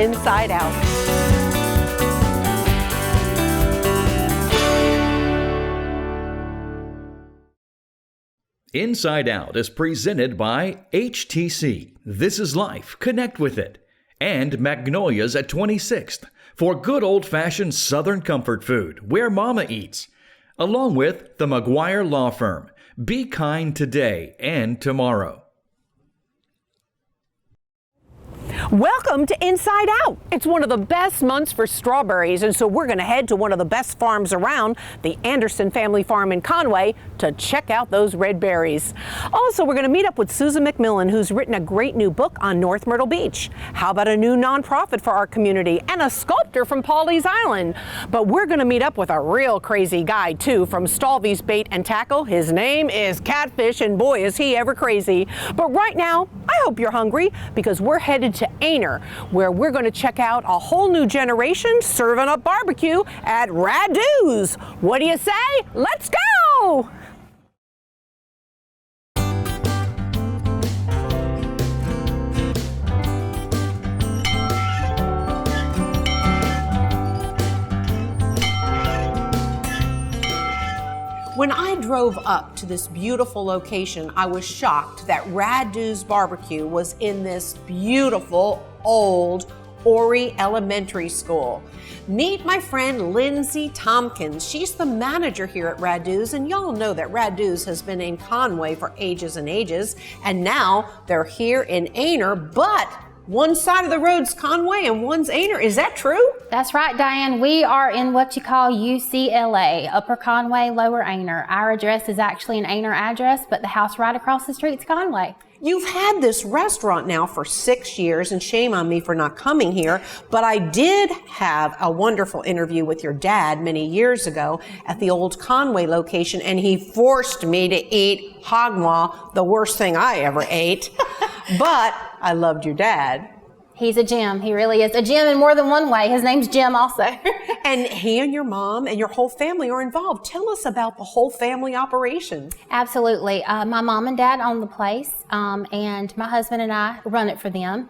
Inside Out. Inside Out is presented by HTC. This is Life. Connect with it. And Magnolia's at 26th for good old-fashioned Southern comfort food where Mama eats. Along with the McGuire Law Firm. Be kind today and tomorrow. Welcome to Inside Out. It's one of the best months for strawberries, and so we're going to head to one of the best farms around, the Anderson family farm in Conway, to check out those red berries. Also, we're going to meet up with Susan McMillan, who's written a great new book on North Myrtle Beach. How about a new nonprofit for our community and a sculptor from Pawleys Island? But we're going to meet up with a real crazy guy, too, from Stalvey's Bait and Tackle. His name is Catfish, and boy, is he ever crazy. But right now, I hope you're hungry, because we're headed to Aner, where we're going to check out a whole new generation serving up barbecue at Radoo's. What do you say? Let's go! When I drove up to this beautiful location, I was shocked that Radoo's Barbecue was in this beautiful old Horry Elementary School. Meet my friend Lindsay Tompkins. She's the manager here at Radoo's, and y'all know that Radoo's has been in Conway for ages and ages, and now they're here in Aner, but one side of the road's Conway and one's Aner. Is that true? That's right, Diane. We are in what you call UCLA, Upper Conway, Lower Aner. Our address is actually an Aner address, but the house right across the street's Conway. You've had this restaurant now for 6 years, and shame on me for not coming here, but I did have a wonderful interview with your dad many years ago at the old Conway location, and he forced me to eat hog maw, the worst thing I ever ate. But I loved your dad. He's a gem. He really is a gem in more than one way. His name's Jim also. And he and your mom and your whole family are involved. Tell us about the whole family operation. Absolutely. My mom and dad own the place, and my husband and I run it for them.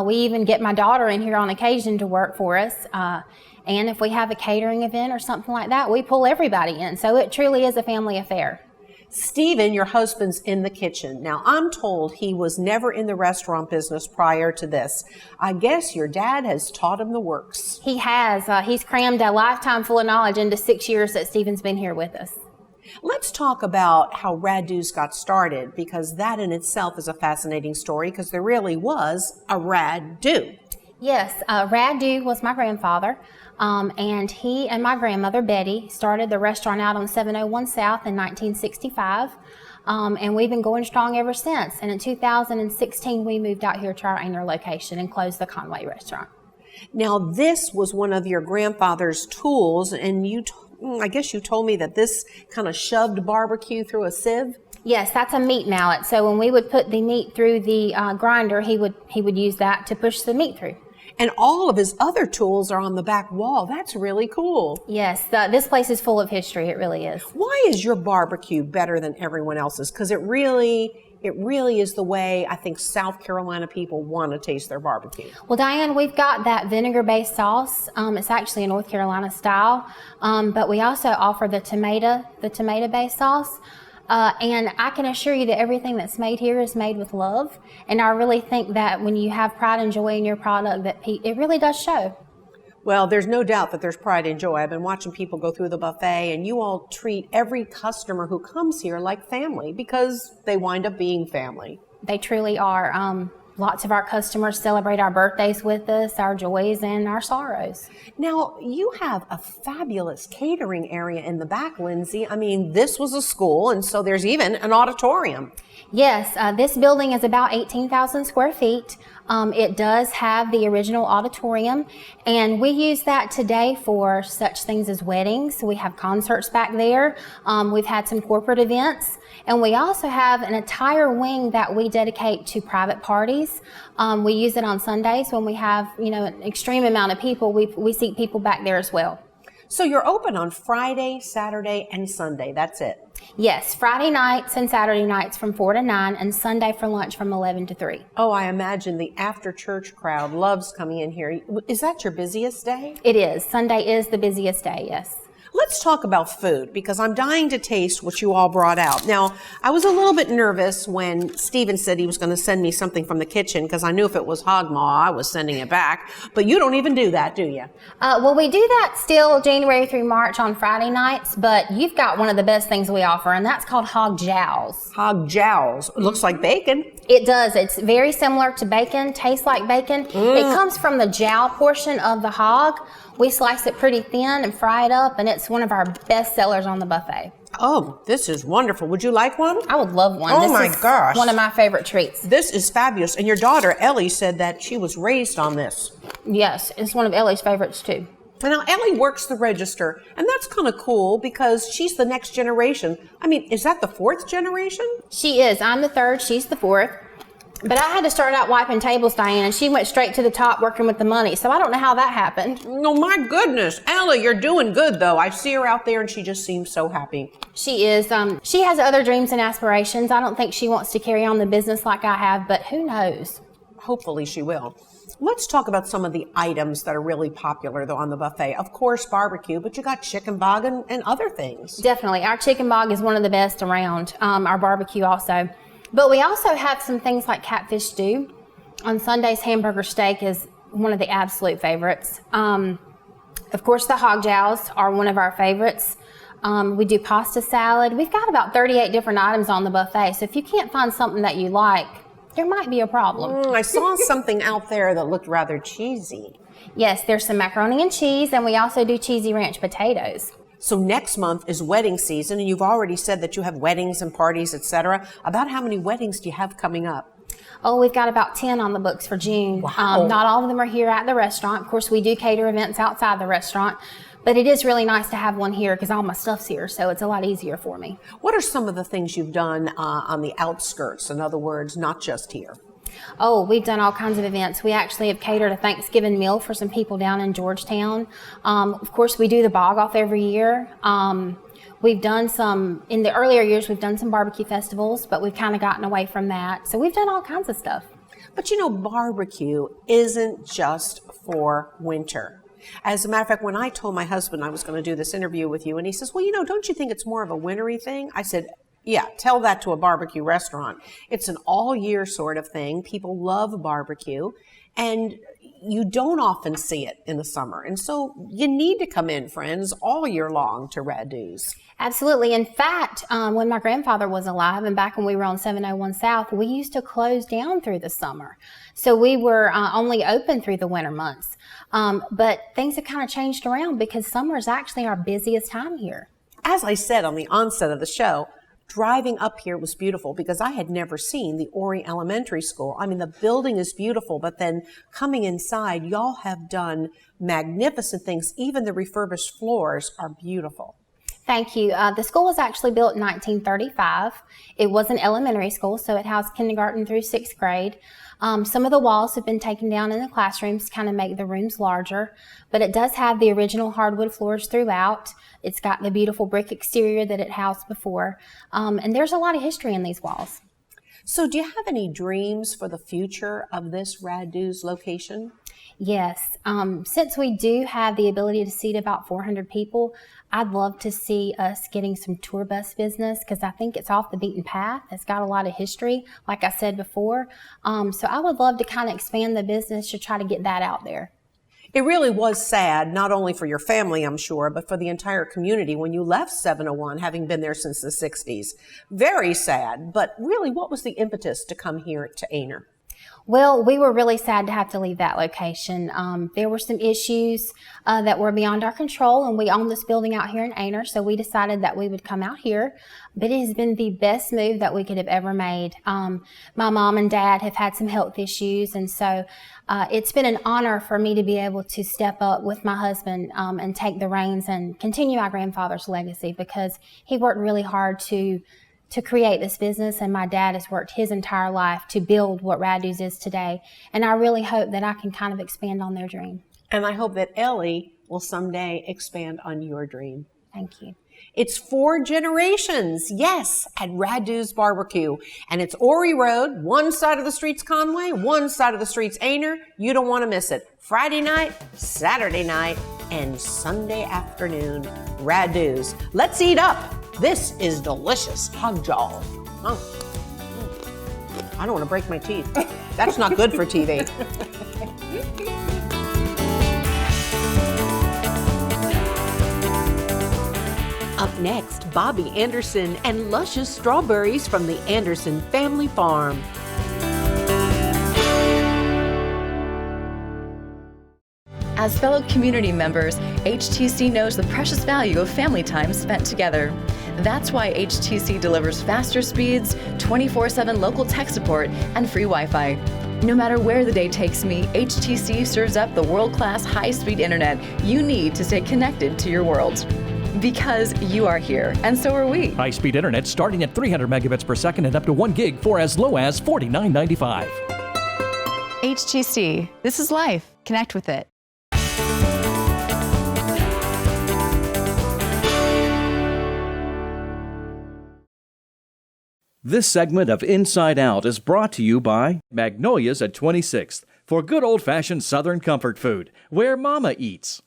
We even get my daughter in here on occasion to work for us. And if we have a catering event or something like that, we pull everybody in. So it truly is a family affair. Stephen, your husband's in the kitchen. Now, I'm told he was never in the restaurant business prior to this. I guess your dad has taught him the works. He has. He's crammed a lifetime full of knowledge into 6 years that Stephen's been here with us. Let's talk about how Radoo's got started, because that in itself is a fascinating story, because there really was a Radoo. Yes, Radoo was my grandfather. And he and my grandmother, Betty, started the restaurant out on 701 South in 1965. And we've been going strong ever since. And in 2016, we moved out here to our Aner location and closed the Conway restaurant. Now, this was one of your grandfather's tools, and I guess you told me that this kind of shoved barbecue through a sieve? Yes, that's a meat mallet. So when we would put the meat through the grinder, he would use that to push the meat through. And all of his other tools are on the back wall. That's really cool. Yes, this place is full of history. It really is. Why is your barbecue better than everyone else's? Because it really is the way I think South Carolina people want to taste their barbecue. Well, Diane, we've got that vinegar-based sauce. It's actually a North Carolina style, but we also offer the tomato-based sauce. And I can assure you that everything that's made here is made with love. And I really think that when you have pride and joy in your product, that it really does show. Well, there's no doubt that there's pride and joy. I've been watching people go through the buffet, and you all treat every customer who comes here like family, because they wind up being family. They truly are. Lots of our customers celebrate our birthdays with us, our joys and our sorrows. Now, you have a fabulous catering area in the back, Lindsay. I mean, this was a school, and so there's even an auditorium. Yes, this building is about 18,000 square feet. It does have the original auditorium, and we use that today for such things as weddings. We have concerts back there. We've had some corporate events, and we also have an entire wing that we dedicate to private parties. We use it on Sundays when we have, an extreme amount of people. We seat people back there as well. So you're open on Friday, Saturday, and Sunday. That's it. Yes, Friday nights and Saturday nights from 4 to 9, and Sunday for lunch from 11 to 3. Oh, I imagine the after-church crowd loves coming in here. Is that your busiest day? It is. Sunday is the busiest day, yes. Let's talk about food, because I'm dying to taste what you all brought out. Now, I was a little bit nervous when Steven said he was going to send me something from the kitchen, because I knew if it was hog maw, I was sending it back. But you don't even do that, do you? Well, we do that still January through March on Friday nights, but you've got one of the best things we offer, and that's called hog jowls. Hog jowls. It looks like bacon. It does. It's very similar to bacon, tastes like bacon. It comes from the jowl portion of the hog. We slice it pretty thin and fry it up, and it's one of our best sellers on the buffet. Oh, this is wonderful. Would you like one? I would love one. Oh, this my is gosh. One of my favorite treats. This is fabulous. And your daughter, Ellie, said that she was raised on this. Yes, it's one of Ellie's favorites too. And now Ellie works the register, and that's kind of cool because she's the next generation. I mean, is that the fourth generation? She is. I'm the third. She's the fourth. But I had to start out wiping tables, Diane, and she went straight to the top working with the money. So I don't know how that happened. Oh, my goodness. Ellie, you're doing good, though. I see her out there, and she just seems so happy. She is. She has other dreams and aspirations. I don't think she wants to carry on the business like I have, but who knows? Hopefully she will. Let's talk about some of the items that are really popular, though, on the buffet. Of course, barbecue, but you got chicken bog and other things. Definitely. Our chicken bog is one of the best around. Our barbecue also. But we also have some things like catfish stew. On Sundays, hamburger steak is one of the absolute favorites. Of course, the hog jowls are one of our favorites. We do pasta salad. We've got about 38 different items on the buffet. So if you can't find something that you like, there might be a problem. I saw something out there that looked rather cheesy. Yes, there's some macaroni and cheese, and we also do cheesy ranch potatoes. So next month is wedding season, and you've already said that you have weddings and parties, etc. About how many weddings do you have coming up? Oh, we've got about 10 on the books for June. Wow. Not all of them are here at the restaurant. Of course, we do cater events outside the restaurant, but it is really nice to have one here because all my stuff's here, so it's a lot easier for me. What are some of the things you've done on the outskirts? In other words, not just here. Oh, we've done all kinds of events. We actually have catered a Thanksgiving meal for some people down in Georgetown. Of course, we do the bog off every year. We've done some, in the earlier years, we've done some barbecue festivals, but we've kind of gotten away from that. So we've done all kinds of stuff. But you know, barbecue isn't just for winter. As a matter of fact, when I told my husband I was going to do this interview with you, and he says, well, you know, don't you think it's more of a wintry thing? I said, yeah, tell that to a barbecue restaurant. It's an all-year sort of thing. People love barbecue, and you don't often see it in the summer. And so you need to come in, friends, all year long to Radu's. Absolutely. In fact, when my grandfather was alive and back when we were on 701 South, we used to close down through the summer. So we were only open through the winter months. But things have kind of changed around because summer is actually our busiest time here. As I said on the onset of the show, driving up here was beautiful because I had never seen the Horry Elementary School. I mean, the building is beautiful, but then coming inside, y'all have done magnificent things. Even the refurbished floors are beautiful. Thank you. The school was actually built in 1935. It was an elementary school, so it housed kindergarten through 6th grade. Some of the walls have been taken down in the classrooms to kind of make the rooms larger, but it does have the original hardwood floors throughout. It's got the beautiful brick exterior that it housed before, and there's a lot of history in these walls. So do you have any dreams for the future of this Radu's location? Yes. Since we do have the ability to seat about 400 people, I'd love to see us getting some tour bus business because I think it's off the beaten path. It's got a lot of history, like I said before. So I would love to kind of expand the business to try to get that out there. It really was sad, not only for your family, I'm sure, but for the entire community when you left 701, having been there since the 60s. Very sad, but really, what was the impetus to come here to Aner? Well, we were really sad to have to leave that location. There were some issues that were beyond our control, and we own this building out here in Aner, so we decided that we would come out here. But it has been the best move that we could have ever made. My mom and dad have had some health issues, and so it's been an honor for me to be able to step up with my husband and take the reins and continue my grandfather's legacy because he worked really hard to create this business, and my dad has worked his entire life to build what Radu's is today. And I really hope that I can kind of expand on their dream. And I hope that Ellie will someday expand on your dream. Thank you. It's 4 generations, yes, at Radu's Barbecue. And it's Horry Road, one side of the street's Conway, one side of the street's Aner. You don't want to miss it. Friday night, Saturday night, and Sunday afternoon, Radu's. Let's eat up. This is delicious hog jaw. I don't want to break my teeth. That's not good for TV. Up next, Bobby Anderson and luscious strawberries from the Anderson family farm. As fellow community members, HTC knows the precious value of family time spent together. That's why HTC delivers faster speeds, 24/7 local tech support, and free Wi-Fi. No matter where the day takes me, HTC serves up the world-class high-speed internet you need to stay connected to your world. Because you are here, and so are we. High-speed internet starting at 300 megabits per second and up to 1 gig for as low as $49.95. HTC, this is life. Connect with it. This segment of Inside Out is brought to you by Magnolia's at 26th for good old-fashioned Southern comfort food, where Mama eats.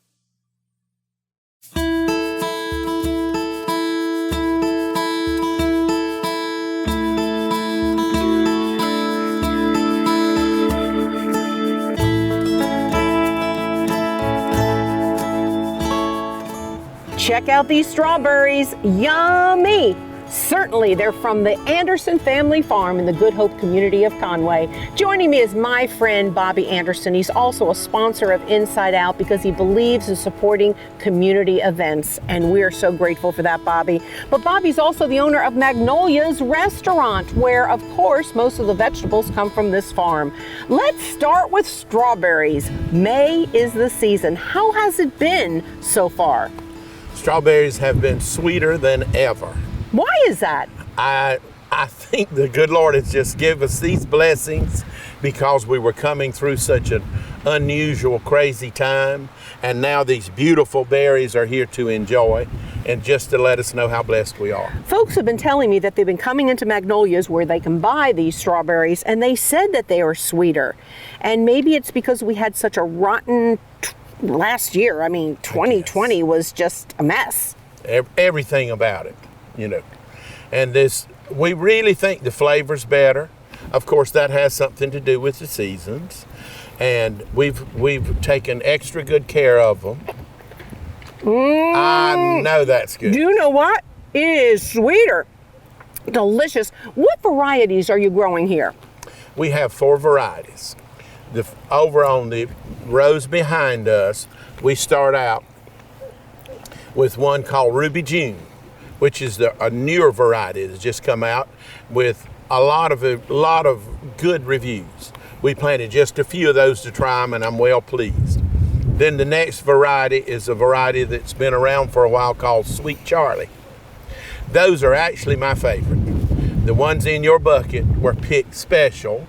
Check out these strawberries. Yummy! Certainly, they're from the Anderson family farm in the Good Hope community of Conway. Joining me is my friend Bobby Anderson. He's also a sponsor of Inside Out because he believes in supporting community events, and we are so grateful for that, Bobby. But Bobby's also the owner of Magnolia's restaurant, where, of course, most of the vegetables come from this farm. Let's start with strawberries. May is the season. How has it been so far? Strawberries have been sweeter than ever. Why is that? I think the good Lord has just given us these blessings because we were coming through such an unusual, crazy time. And now these beautiful berries are here to enjoy and just to let us know how blessed we are. Folks have been telling me that they've been coming into Magnolia's where they can buy these strawberries, and they said that they are sweeter. And maybe it's because we had such a rotten last year. I mean, 2020 was just a mess. Everything about it. You know, and this, we really think the flavor's better. Of course, that has something to do with the seasons, and we've taken extra good care of them. I know that's good. Do you know what? It is sweeter. Delicious. What varieties are you growing here? We have 4 varieties. Over on the rows behind us, we start out with one called Ruby June, which is a newer variety that's just come out with a lot of good reviews. We planted just a few of those to try them, and I'm well pleased. Then the next variety is a variety that's been around for a while called Sweet Charlie. Those are actually my favorite. The ones in your bucket were picked special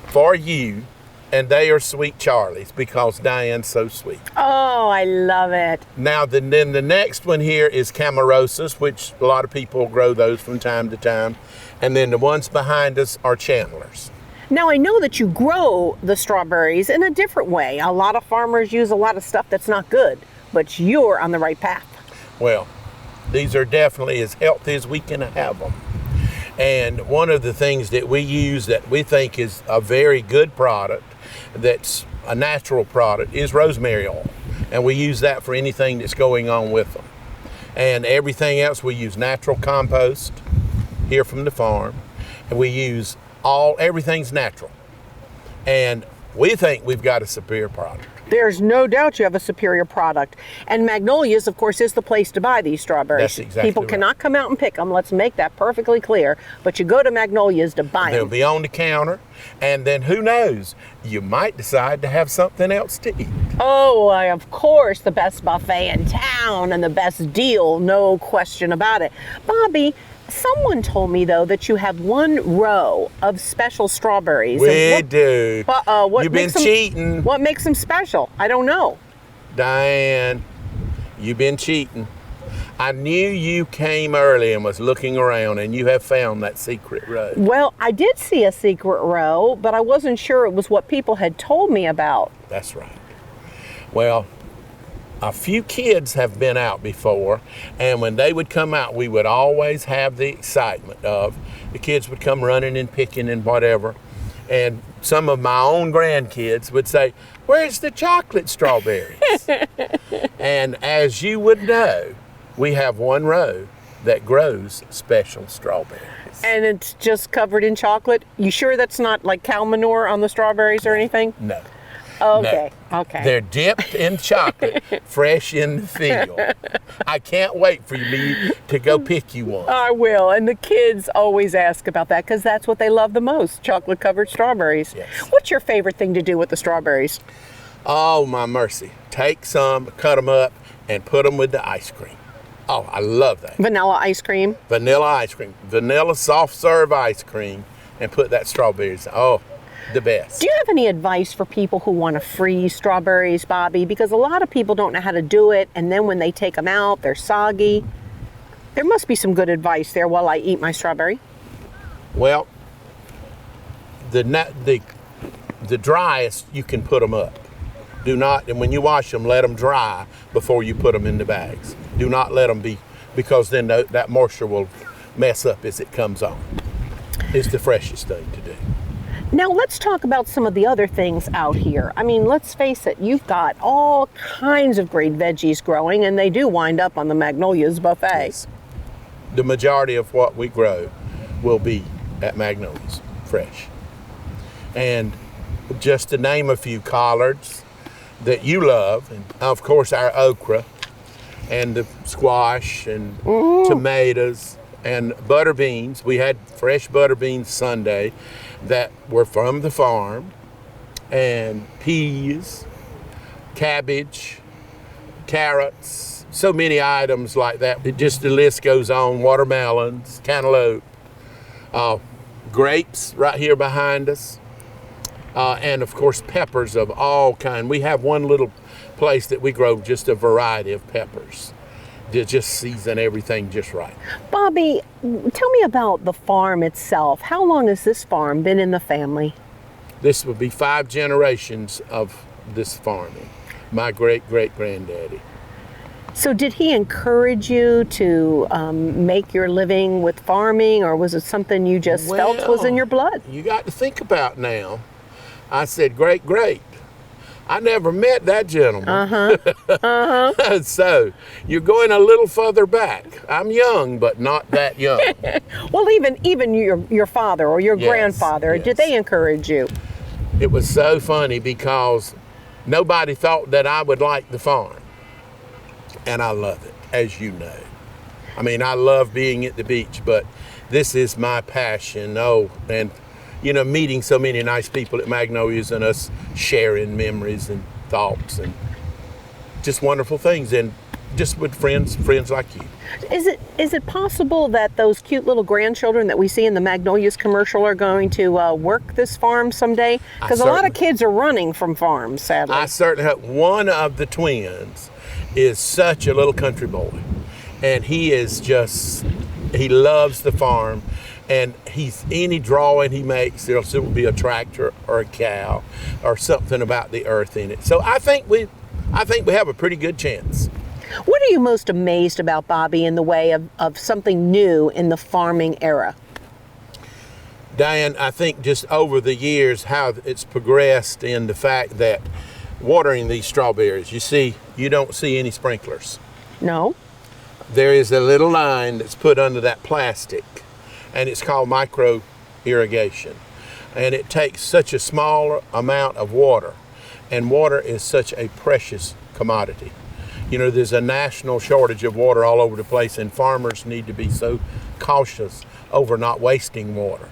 for you, and they are Sweet Charlies because Diane's so sweet. Oh, I love it. Now, then the next one here is Camarosas, which a lot of people grow those from time to time. And then the ones behind us are Chandlers. Now, I know that you grow the strawberries in a different way. A lot of farmers use a lot of stuff that's not good, but you're on the right path. Well, these are definitely as healthy as we can have them. And one of the things that we use that we think is a very good product, that's a natural product, is rosemary oil. And we use that for anything that's going on with them. And everything else, we use natural compost here from the farm. And we use everything's natural. And we think we've got a superior product. There's no doubt you have a superior product. And Magnolia's, of course, is the place to buy these strawberries. That's exactly People right. cannot come out and pick them. Let's make that perfectly clear. But you go to Magnolia's to buy They'll them. be on the counter, and then who knows, you might decide to have something else to eat. Oh, of course, the best buffet in town and the best deal, no question about it. Bobby, someone told me, though, that you have one row of special strawberries. We do. What You've been makes them, cheating. What makes them special? I don't know. Diane, you've been cheating. I knew you came early and was looking around, and you have found that secret road. Well, I did see a secret row, but I wasn't sure it was what people had told me about. That's right. Well, a few kids have been out before, and when they would come out, we would always have the excitement of the kids would come running and picking and whatever. And some of my own grandkids would say, "Where's the chocolate strawberries?" And as you would know, we have one row that grows special strawberries. And it's just covered in chocolate? You sure that's not like cow manure on the strawberries or anything? No. Okay, No. okay. They're dipped in chocolate, fresh in the field. I can't wait for me to go pick you one. I will, and the kids always ask about that because that's what they love the most, chocolate-covered strawberries. Yes. What's your favorite thing to do with the strawberries? Oh, my mercy. Take some, cut them up, and put them with the ice cream. Oh, I love that. Vanilla ice cream? Vanilla ice cream. Vanilla soft serve ice cream, and put that strawberries. Oh, the best. Do you have any advice for people who want to freeze strawberries, Bobby? Because a lot of people don't know how to do it, and then when they take them out, they're soggy. There must be some good advice there while I eat my strawberry. Well, the driest you can put them up. Do not, and when you wash them, let them dry before you put them in the bags. Do not let them be, because then that moisture will mess up as it comes on. It's the freshest thing to do. Now let's talk about some of the other things out here. I mean, let's face it, you've got all kinds of great veggies growing, and they do wind up on the Magnolia's buffet. Yes. The majority of what we grow will be at Magnolia's, fresh. And just to name a few, collards that you love, and of course our okra, and the squash, and tomatoes, and butter beans. We had fresh butter beans Sunday that were from the farm, and peas, cabbage, carrots, so many items like that. The list goes on. Watermelons, cantaloupe, grapes right here behind us, and of course peppers of all kinds. We have one little place that we grow just a variety of peppers. To just season everything just right. Bobby, tell me about the farm itself. How long has this farm been in the family? This would be 5 generations of this farming. My great-great-granddaddy. So did he encourage you to make your living with farming, or was it something you just felt was in your blood? You got to think about now. I said, great. I never met that gentleman. So you're going a little further back. I'm young, but not that young. Well, even your father or your grandfather, yes. Did they encourage you? It was so funny because nobody thought that I would like the farm. And I love it, as you know. I mean, I love being at the beach, but this is my passion. Oh, and you know, meeting so many nice people at Magnolia's and us sharing memories and thoughts and just wonderful things, and just with friends like you. Is it possible that those cute little grandchildren that we see in the Magnolia's commercial are going to work this farm someday? Because a lot of kids are running from farms, sadly. I certainly hope. One of the twins is such a little country boy, and he loves the farm. And any drawing he makes, there'll be a tractor or a cow or something about the earth in it. So I think we have a pretty good chance. What are you most amazed about, Bobby, in the way of something new in the farming era? Diane, I think just over the years how it's progressed in the fact that watering these strawberries, you don't see any sprinklers. No. There is a little line that's put under that plastic, and it's called micro irrigation. And it takes such a small amount of water, and water is such a precious commodity. You know, there's a national shortage of water all over the place, and farmers need to be so cautious over not wasting water.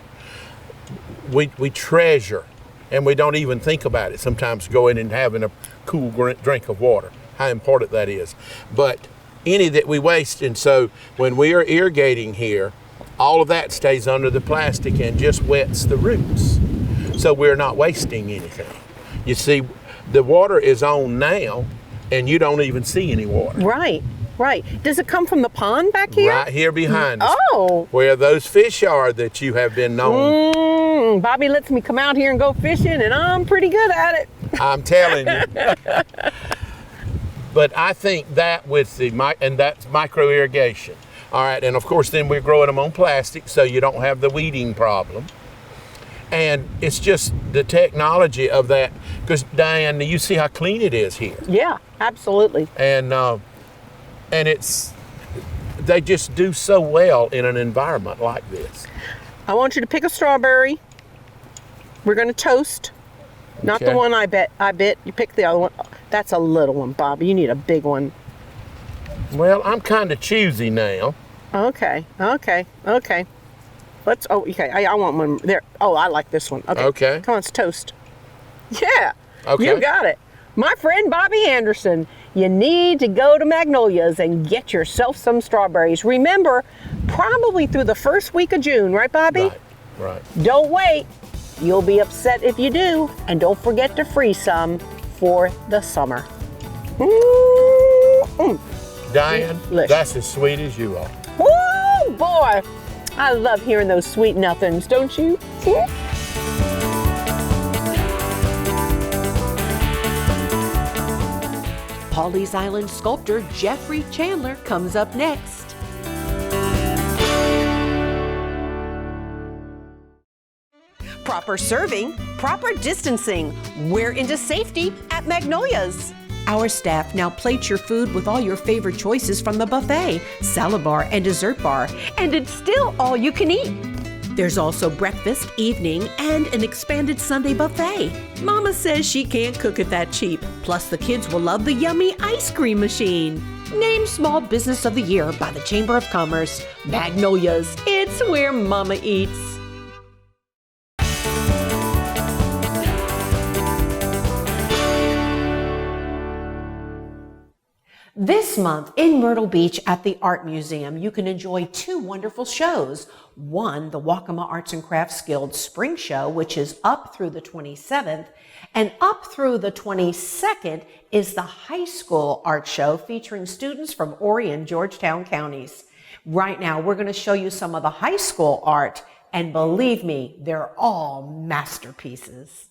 We treasure, and we don't even think about it sometimes, going and having a cool drink of water, how important that is. But any that we waste, and so when we are irrigating here, all of that stays under the plastic and just wets the roots. So we're not wasting anything. You see, the water is on now, and you don't even see any water. Right. right. Does it come from the pond back here? Right here behind us. Oh. Where those fish are that you have been known. Bobby lets me come out here and go fishing, and I'm pretty good at it. I'm telling you. But I think that with and that's micro irrigation. All right, and of course then we're growing them on plastic so you don't have the weeding problem. And it's just the technology of that, because Diane, you see how clean it is here. Yeah, absolutely. And they just do so well in an environment like this. I want you to pick a strawberry. We're going to toast. Not Okay. the one I bit. You pick the other one. That's a little one, Bobby. You need a big one. Well, I'm kind of choosy now. Okay. Okay. I want one there. Oh, I like this one. Okay. Come on, it's toast. Yeah. Okay. You got it. My friend Bobby Anderson, you need to go to Magnolia's and get yourself some strawberries. Remember, probably through the first week of June, right, Bobby? Right. Don't wait. You'll be upset if you do. And don't forget to freeze some for the summer. Diane, Delicious. that's as sweet as you are. Woo, boy. I love hearing those sweet nothings, don't you? Pawleys Island sculptor Jefry Chandler comes up next. Proper serving, proper distancing. We're into safety at Magnolia's. Our staff now plates your food with all your favorite choices from the buffet, salad bar, and dessert bar, and it's still all you can eat. There's also breakfast, evening, and an expanded Sunday buffet. Mama says she can't cook it that cheap. Plus, the kids will love the yummy ice cream machine. Named Small Business of the Year by the Chamber of Commerce, Magnolia's. It's where Mama eats. This month in Myrtle Beach at the Art Museum, you can enjoy two wonderful shows. One, the Waccamaw Arts and Crafts Guild Spring Show, which is up through the 27th, and up through the 22nd is the High School Art Show featuring students from Horry and Georgetown Counties. Right now, we're going to show you some of the high school art, and believe me, they're all masterpieces.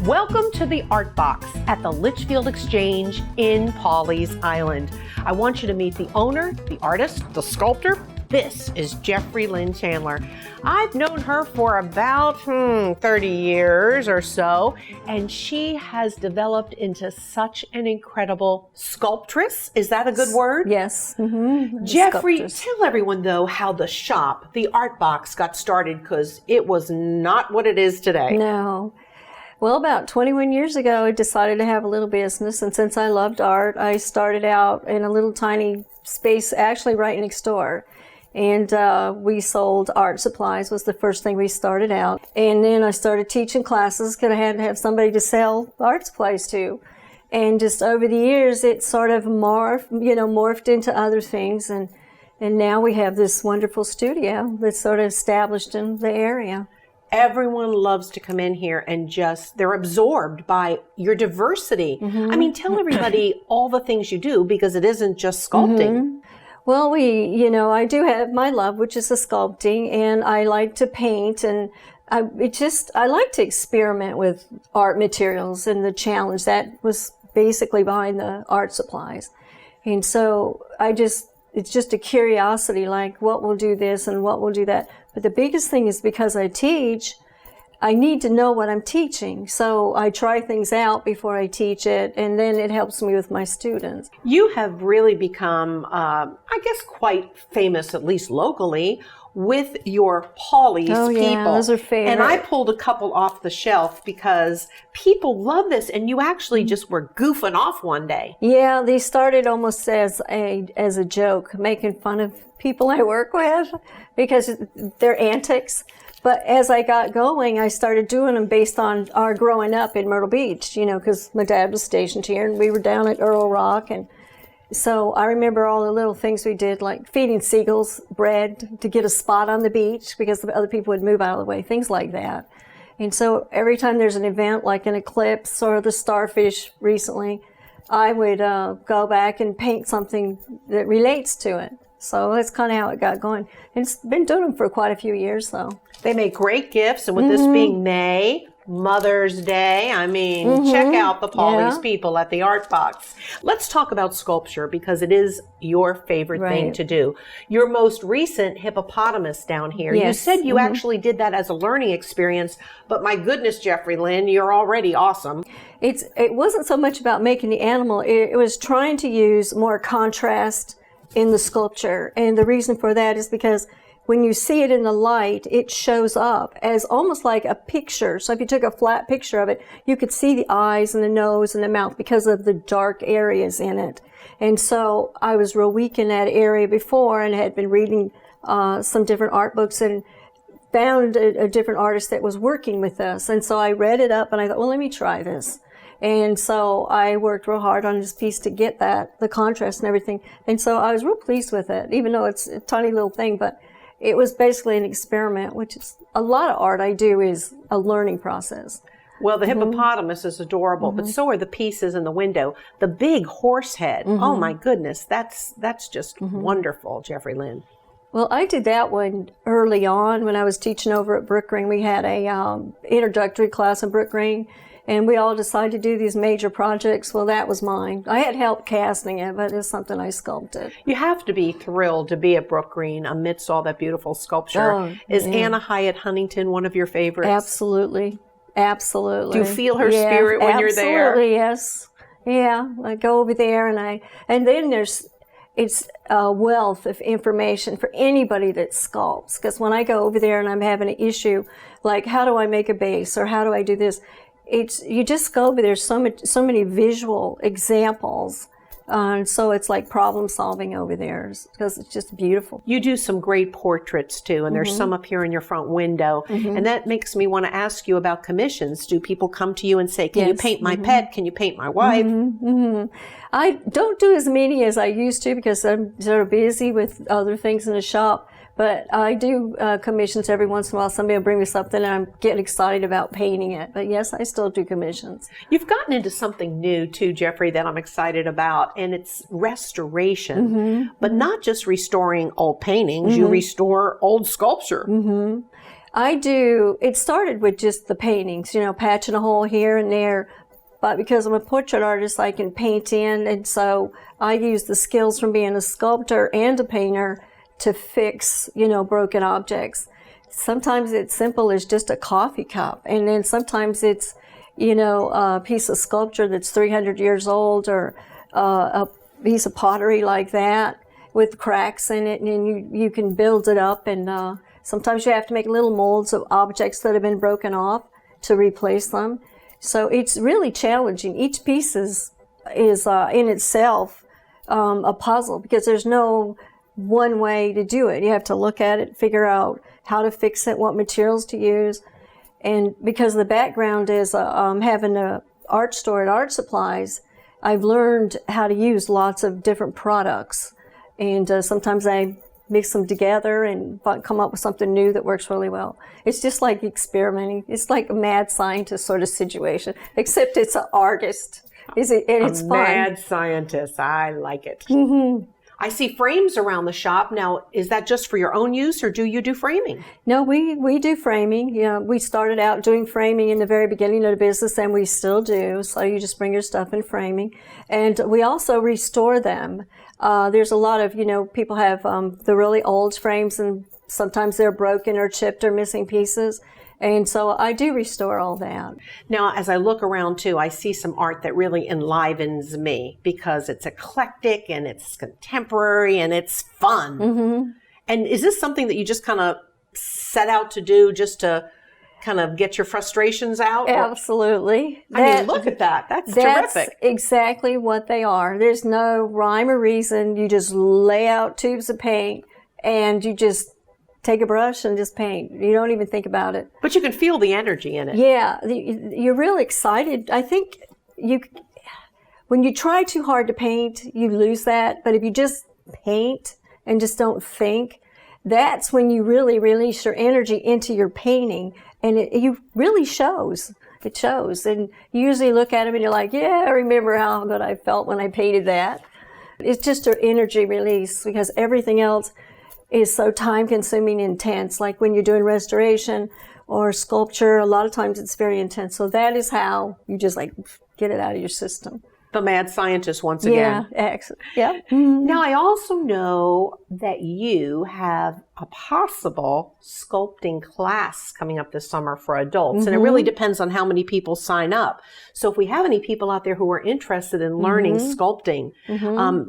Welcome to the Art Box at the Litchfield Exchange in Pawleys Island. I want you to meet the owner, the artist, the sculptor, This is Jefry Lynn Chandler. I've known her for about 30 years or so, and she has developed into such an incredible sculptress. Is that a good word? Yes. Jefry, tell everyone though how the shop, the Art Box, got started, because it was not what it is today. No. Well, about 21 years ago, I decided to have a little business, and since I loved art, I started out in a little tiny space, actually right next door. And we sold art supplies, was the first thing we started out. And then I started teaching classes because I had to have somebody to sell art supplies to. And just over the years, it sort of morphed into other things. And now we have this wonderful studio that's sort of established in the area. Everyone loves to come in here and they're absorbed by your diversity. I mean, tell everybody all the things you do, because it isn't just sculpting. Well, I do have my love, which is the sculpting, and I like to paint, and I like to experiment with art materials and the challenge that was basically behind the art supplies. And so it's just a curiosity, like what will do this and what will do that. But the biggest thing is, because I teach, I need to know what I'm teaching. So I try things out before I teach it, and then it helps me with my students. You have really become, I guess, quite famous, at least locally, with your Paulie's Oh, people. yeah, those are favorite. And I pulled a couple off the shelf because people love this, and you actually just were goofing off one day. Yeah, they started almost as a joke, making fun of people I work with because they're antics. But as I got going, I started doing them based on our growing up in Myrtle Beach, because my dad was stationed here and we were down at Earl Rock. And so I remember all the little things we did, like feeding seagulls bread to get a spot on the beach because the other people would move out of the way, things like that. And so every time there's an event like an eclipse or the starfish recently, I would go back and paint something that relates to it. So that's kind of how it got going. And it's been doing them for quite a few years, though. They make great gifts, and with this being May, Mother's Day, I mean, check out the Paulie's people at the Art Box. Let's talk about sculpture, because it is your favorite thing to do. Your most recent hippopotamus down here, you said you actually did that as a learning experience, but my goodness, Jefry Lynn, you're already awesome. It wasn't so much about making the animal, it was trying to use more contrast in the sculpture. And the reason for that is because when you see it in the light, it shows up as almost like a picture. So if you took a flat picture of it, you could see the eyes and the nose and the mouth because of the dark areas in it. And so I was real weak in that area before and had been reading some different art books and found a different artist that was working with us. And so I read it up and I thought, well, let me try this. And so I worked real hard on this piece to get the contrast and everything. And so I was real pleased with it, even though it's a tiny little thing, but it was basically an experiment, which is a lot of art I do is a learning process. Well, the hippopotamus is adorable, but so are the pieces in the window. The big horse head, oh my goodness, that's just wonderful, Jefry Lynn. Well, I did that one early on when I was teaching over at Brookgreen. We had a introductory class in Brookgreen, and we all decided to do these major projects. Well, that was mine. I had help casting it, but it's something I sculpted. You have to be thrilled to be at Brookgreen amidst all that beautiful sculpture. Is Anna Hyatt Huntington one of your favorites? Absolutely. Absolutely. Do you feel her spirit when you're there? Absolutely, yes. Yeah, I go over there and then it's a wealth of information for anybody that sculpts. Because when I go over there and I'm having an issue, like how do I make a base or how do I do this? You just go over there, so many visual examples. So it's like problem solving over there because it's just beautiful. You do some great portraits too, and there's some up here in your front window. And that makes me want to ask you about commissions. Do people come to you and say, can you paint my pet? Can you paint my wife? I don't do as many as I used to because I'm sort of busy with other things in the shop. But I do commissions every once in a while. Somebody will bring me something and I'm getting excited about painting it. But yes, I still do commissions. You've gotten into something new too, Jefry, that I'm excited about, and it's restoration. But not just restoring old paintings, you restore old sculpture. I do. It started with just the paintings, patching a hole here and there. But because I'm a portrait artist, I can paint in. And so I use the skills from being a sculptor and a painter to fix, broken objects. Sometimes it's simple as just a coffee cup, and then sometimes it's, a piece of sculpture that's 300 years old, or a piece of pottery like that with cracks in it, and then you can build it up, and sometimes you have to make little molds of objects that have been broken off to replace them. So it's really challenging. Each piece is in itself a puzzle, because there's no one way to do it. You have to look at it, figure out how to fix it, what materials to use. And because the background is having an art store at Art Supplies, I've learned how to use lots of different products. And sometimes I mix them together and come up with something new that works really well. It's just like experimenting. It's like a mad scientist sort of situation, except it's an artist. And it's fun. Mad scientist. I like it. Mm-hmm. I see frames around the shop. Now, is that just for your own use, or do you do framing? No, we do framing. We started out doing framing in the very beginning of the business, and we still do. So you just bring your stuff in framing. And we also restore them. There's a lot of, people have the really old frames, and sometimes they're broken or chipped or missing pieces. And so I do restore all that. Now, as I look around too, I see some art that really enlivens me, because it's eclectic and it's contemporary and it's fun. Mm-hmm. And is this something that you just kind of set out to do just to kind of get your frustrations out? Absolutely. I mean, look at that. That's terrific. That's exactly what they are. There's no rhyme or reason. You just lay out tubes of paint and you just take a brush and just paint. You don't even think about it. But you can feel the energy in it. Yeah, you're really excited. I think when you try too hard to paint, you lose that. But if you just paint and just don't think, that's when you really release your energy into your painting, and it really shows. It shows. And you usually look at them and you're like, yeah, I remember how good I felt when I painted that. It's just an energy release, because everything else is so time-consuming and intense. Like when you're doing restoration or sculpture, a lot of times it's very intense. So that is how you just get it out of your system. The mad scientist once again. Yeah, excellent. Yeah. Mm-hmm. Now, I also know that you have a possible sculpting class coming up this summer for adults, and it really depends on how many people sign up. So if we have any people out there who are interested in learning sculpting,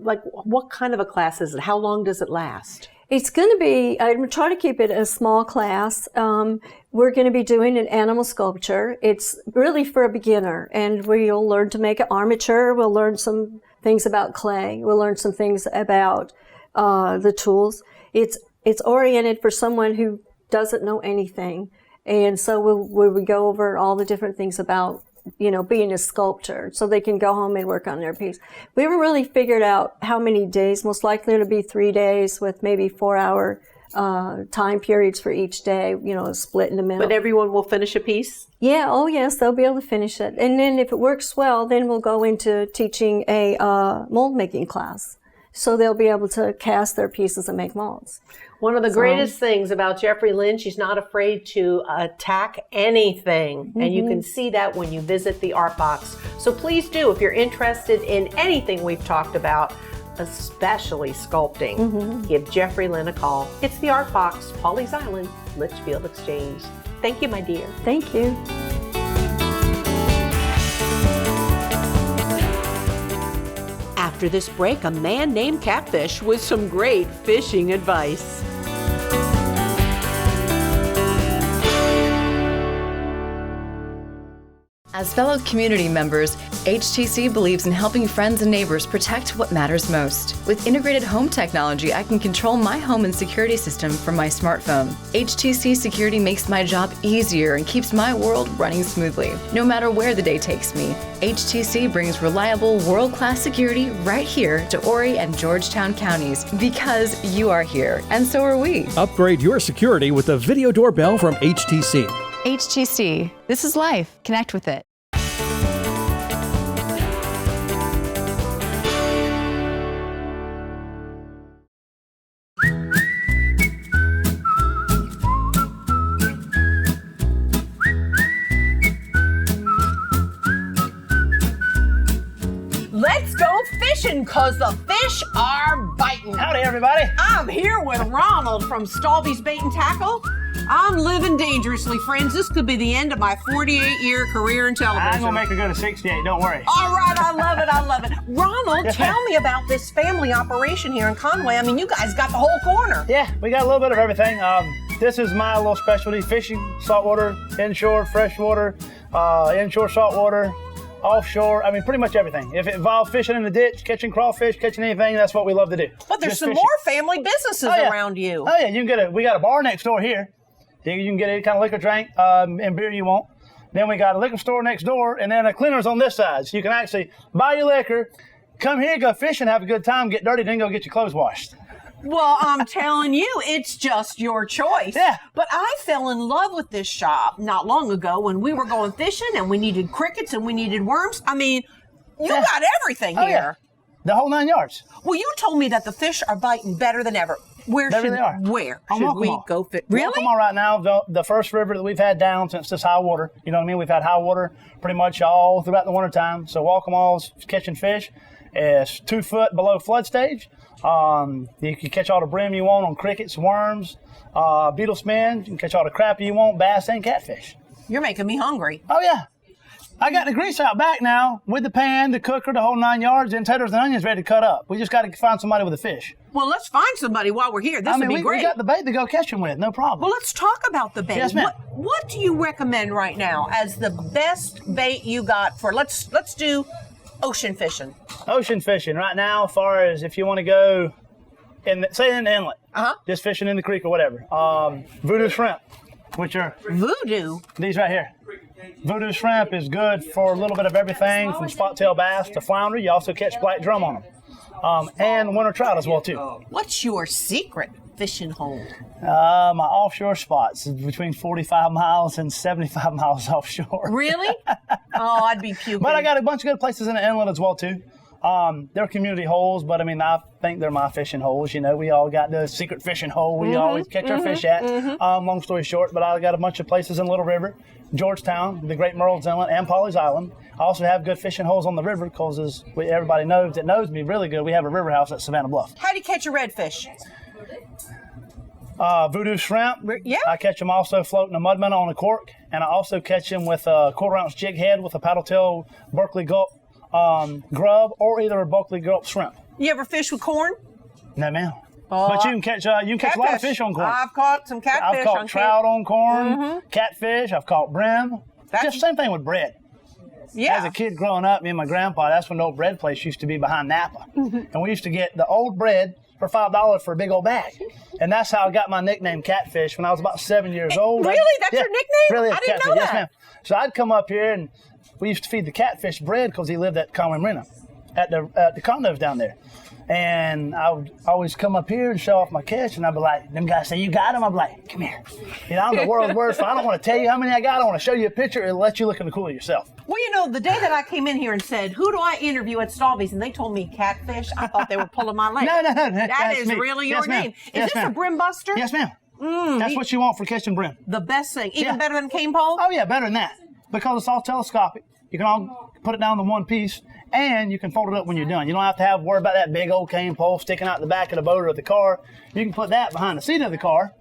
what kind of a class is it? How long does it last? It's going to be, I'm going to try to keep it a small class. We're going to be doing an animal sculpture. It's really for a beginner, and we'll learn to make an armature. We'll learn some things about clay. We'll learn some things about the tools. It's oriented for someone who doesn't know anything. And so we'll go over all the different things about being a sculptor, so they can go home and work on their piece. We haven't really figured out how many days. Most likely it'll be 3 days with maybe 4-hour time periods for each day, split in the middle. But everyone will finish a piece? Yeah, oh yes, they'll be able to finish it. And then if it works well, then we'll go into teaching a mold making class. So they'll be able to cast their pieces and make molds. One of the greatest things about Jefry Lynn, she's not afraid to attack anything. And you can see that when you visit the Art Box. So please do, if you're interested in anything we've talked about, especially sculpting, give Jefry Lynn a call. It's the Art Box, Pawleys Island, Litchfield Exchange. Thank you, my dear. Thank you. After this break, a man named Catfish with some great fishing advice. As fellow community members, HTC believes in helping friends and neighbors protect what matters most. With integrated home technology, I can control my home and security system from my smartphone. HTC Security makes my job easier and keeps my world running smoothly. No matter where the day takes me, HTC brings reliable, world-class security right here to Horry and Georgetown Counties, because you are here, and so are we. Upgrade your security with a video doorbell from HTC. HTC. This is life. Connect with it. Let's go fishing, cause the fish are biting. Howdy, everybody. I'm here with Ronald from Stalvey's Bait and Tackle. I'm living dangerously, friends. This could be the end of my 48-year career in television. I'm gonna make her go to 68, don't worry. All right, I love it. Ronald, Yes, tell ma'am. me about this family operation here in Conway. I mean, you guys got the whole corner. Yeah, we got a little bit of everything. This is my little specialty: fishing, saltwater, inshore, freshwater, inshore, saltwater, offshore. I mean, pretty much everything. If it involves fishing in the ditch, catching crawfish, catching anything, that's what we love to do. But there's Just some fishing. more family businesses around you. Oh yeah, you can get we got a bar next door here. You can get any kind of liquor drink and beer you want. Then we got a liquor store next door, and then a cleaners on this side. So you can actually buy your liquor, come here, go fishing, have a good time, get dirty, then go get your clothes washed. Well, I'm telling you, it's just your choice. Yeah. But I fell in love with this shop not long ago when we were going fishing and we needed crickets and we needed worms. I mean, you got everything Oh, here. yeah. The whole 9 yards. Well, you told me that the fish are biting better than ever. Where There should they are. where On should we Waccamaw. go fish? Really? Waccamaw right now, the first river that we've had down since this high water. You know what I mean? We've had high water pretty much all throughout the wintertime. So Waccamaw's catching fish is 2 foot below flood stage. You can catch all the brim you want on crickets, worms, beetle spin. You can catch all the crappie you want, bass and catfish. You're making me hungry. Oh yeah. I got the grease out back now with the pan, the cooker, the whole 9 yards, and taters and onions ready to cut up. We just got to find somebody with a fish. Well, let's find somebody while we're here. This would be we great. got the bait to go catch them with, no problem. Well, let's talk about the bait. Yes, ma'am. What do you recommend right now as the best bait you got for? Let's do ocean fishing. Ocean fishing right now, as far as if you want to go say in the inlet, just fishing in the creek or whatever. Voodoo shrimp, which are Voodoo. these right here. Voodoo shrimp is good for a little bit of everything from spot-tail bass to flounder. You also catch black drum on them, and winter trout as well too. What's your secret fishing hole? My offshore spots is between 45 miles and 75 miles offshore. Really? Oh, I'd be puking. But I got a bunch of good places in the inlet as well too. They're community holes, but I mean, I think they're my fishing holes. You know, we all got the secret fishing hole we always catch our fish at. Long story short, but I got a bunch of places in Little River, Georgetown, the Great Merle's Inlet, and Polly's Island. I also have good fishing holes on the river because, as everybody knows that knows me really good, we have a river house at Savannah Bluff. How do you catch a redfish? Voodoo shrimp. Yeah. I catch them also floating a mud minnow on a cork, and I also catch them with a 1/4 ounce jig head with a paddle tail Berkeley gulp grub, or either a Berkeley gulp shrimp. You ever fish with corn? No, ma'am. But you can catch a lot of fish on corn. I've caught some catfish I've caught on trout on corn, catfish. I've caught brim. Just same thing with bread. Yeah. As a kid growing up, me and my grandpa, that's when the old bread place used to be behind Napa. And we used to get the old bread for $5 for a big old bag. And that's how I got my nickname Catfish when I was about 7 years old. Really? That's your nickname? Really, I didn't catfish. know Yes, that. ma'am. So I'd come up here and we used to feed the catfish bread because he lived at Conway Marina at the condos down there. And I would always come up here and show off my catch, and I'd be like, them guys say, you got them? I'd be like, come here. You know, I'm the world's worst. I don't want to tell you how many I got. I want to show you a picture and let you look in the cooler yourself. Well, you know, the day that I came in here and said, who do I interview at Stalvey's? And they told me catfish, I thought they were pulling my leg. No. That That's is me. really Yes, your ma'am. name. Is Yes, this a ma'am. brim buster? Yes, ma'am. That's what you want for catching brim. The best thing. Even Yeah. better than cane pole? Oh, yeah, better than that. Because it's all telescopic. You can all put it down in one piece, and you can fold it up when you're done. You don't have to worry about that big old cane pole sticking out the back of the boat or the car. You can put that behind the seat of the car,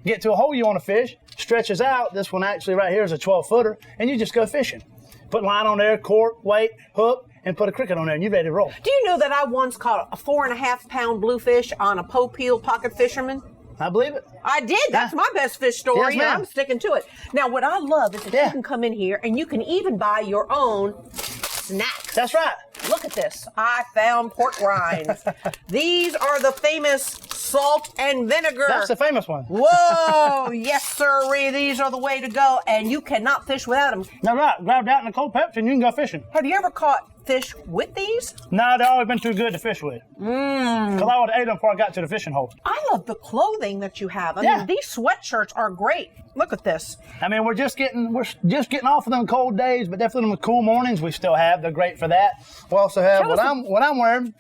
get to a hole you want to fish, stretches out. This one actually right here is a 12-footer, and you just go fishing. Put line on there, cork, weight, hook, and put a cricket on there, and you're ready to roll. Do you know that I once caught a 4.5-pound bluefish on a Pope pocket fisherman? I believe it. I did. That's my best fish story, Yes, and ma'am. I'm sticking to it. Now, what I love is that you can come in here and you can even buy your own snacks. That's right. Look at this. I found pork rinds. These are the famous salt and vinegar. That's the famous one. Whoa, yes, sirree. These are the way to go, and you cannot fish without them. Now, right, grab that in a cold Pepsi and you can go fishing. Have you ever caught fish with these? No, they've always been too good to fish with. Because I would have ate them before I got to the fishing hole. I love the clothing that you have. I Yeah. mean, these sweatshirts are great. Look at this. I mean, we're just getting off of them cold days, but definitely them cool mornings we still have. They're great for that. We also have what I'm wearing.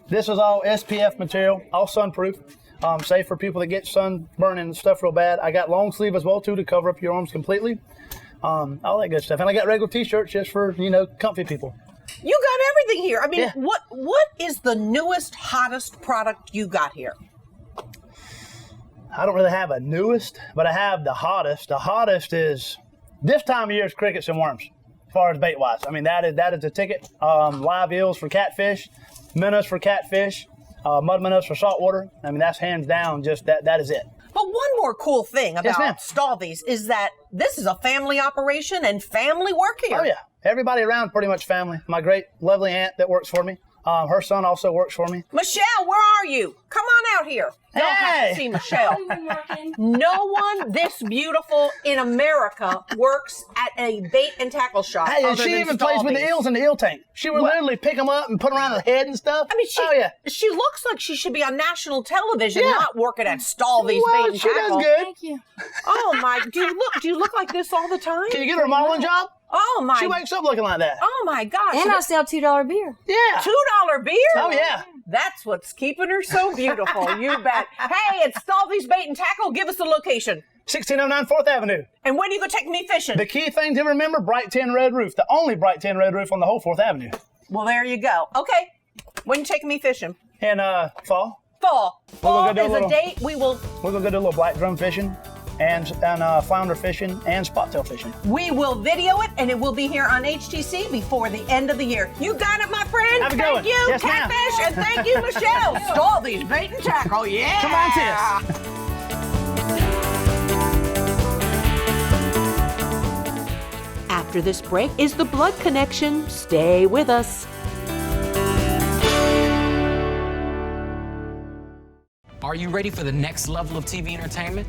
This is all SPF material, all sunproof. Safe for people that get sunburn and stuff real bad. I got long sleeve as well too to cover up your arms completely. All that good stuff. And I got regular t-shirts just for, comfy people. You got everything here. I mean, Yeah. what is the newest, hottest product you got here? I don't really have a newest, but I have the hottest. The hottest is this time of year is crickets and worms, as far as bait wise. I mean, that is the ticket. Live eels for catfish, minnows for catfish, mud minnows for saltwater. I mean, that's hands down just that is it. But one more cool thing Yes, ma'am. about Stalvey's is that this is a family operation and family work here. Oh yeah, everybody around pretty much family. My great lovely aunt that works for me. Her son also works for me. Michelle, where are you? Come on out here. Y'all have Hey! to see Michelle. No one this beautiful in America works at a bait and tackle shop. Hey, and other she than even plays with the Stalvey's. eels in the eel tank. She would literally pick them up and put them around her head and stuff. I mean, oh yeah. she looks like she should be on national television, Yeah. not working at Stalvey's Well, Bait and she Tackle. does good. Thank you. Oh my! Do you look like this all the time? Can you get her a modeling job? Oh my! She wakes up looking like that. Oh my gosh! And I sell $2 beer. Yeah. $2 beer? Oh yeah. That's what's keeping her so beautiful. You bet. Hey, it's Stalvey's Bait and Tackle. Give us the location. 1609 4th Avenue. And when are you going to take me fishing? The key thing to remember, bright tin red roof. The only bright tin red roof on the whole 4th Avenue. Well, there you go. Okay. When you taking me fishing? And fall. Fall. Fall We'll go do a is a little- date we will We're gonna go do a little black drum fishing and flounder fishing and spot tail fishing. video it, and it will be here on HTC before the end of the year. You got it, my friend. Have a good Thank one. you, Yes, ma'am. Catfish, and thank you, Michelle. Stalvey's Bait and Tackle. Yeah. Come on, sis. After this break is the Blood Connection. Stay with us. Are you ready for the next level of TV entertainment?